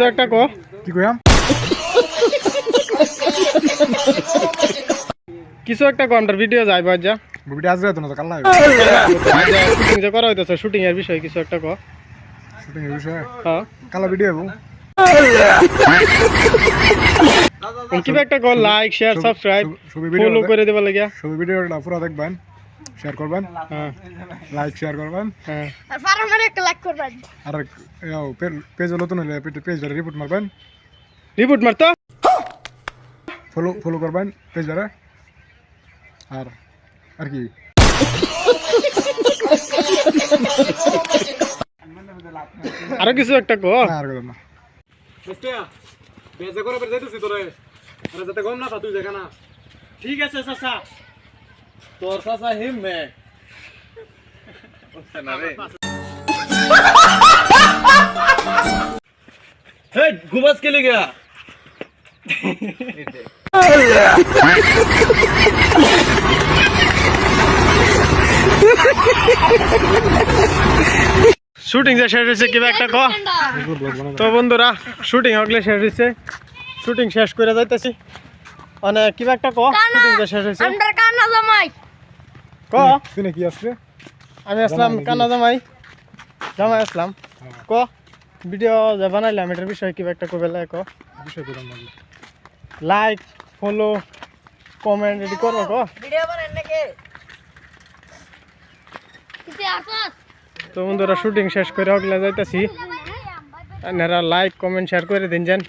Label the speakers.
Speaker 1: একটা কো
Speaker 2: কি কইয়াম
Speaker 1: কিছু একটা ঘন্টার ভিডিও যাইব যা
Speaker 2: ভিডিও আজ রাত না তো কাল লাইভ
Speaker 1: শুটিং যে করা হইতাছে শুটিং এর বিষয়ে কিছু একটা কো
Speaker 2: শুটিং এর বিষয়ে
Speaker 1: হ্যাঁ
Speaker 2: কাল ভিডিও হবো
Speaker 1: কিবা একটা কো লাইক শেয়ার সাবস্ক্রাইব ফলো করে দেবা লাগিয়া
Speaker 2: সব ভিডিওটা পুরো দেখবেন শেয়ার করবেন
Speaker 1: হ্যাঁ
Speaker 2: লাইক শেয়ার করবেন
Speaker 1: হ্যাঁ
Speaker 3: আর ফারামারে একটা লাইক করবেন
Speaker 2: আর পেজ নতুন হলে পেজ ধরে রিপোর্ট মারবেন
Speaker 1: রিপোর্ট মারতো
Speaker 2: ফলো করবেন পেজ ধরে আর আর কি
Speaker 1: আরো কিছু একটা কো
Speaker 2: আর কথা না
Speaker 1: বেজে করে বের যাইতেছি তোরে আরে যাতে গম না তুই দেখা না ঠিক আছে চাচা তোর চাচা হিম মে না রে হে ঘুমাস কে লিগা শুটিং যে শেষ হয়েছে কিবা একটা কো তো বন্ধুরা শুটিং হগলে শেষ হয়েছে শুটিং শেষ করে যাইতেছি মানে কিবা একটা কো শুটিং যে শেষ হয়েছে
Speaker 3: আন্ডার কানা জামাই
Speaker 1: কো
Speaker 2: শুনে কি আসছে
Speaker 1: আমি আসলাম কানা জামাই আসলাম কো ভিডিও যে বানাইলাম এটার বিষয়ে কিবা একটা কবে লাইক কো
Speaker 2: বিষয় করলাম না
Speaker 1: লাইক ফলো কমেন্ট এডি করো কো
Speaker 3: ভিডিও বানান নাকি কিতে আসস
Speaker 1: তো বন্ধুরা শুটিং শেষ করে হগলে যাইতেছি আপনারা লাইক কমেন্ট শেয়ার করে দিন যান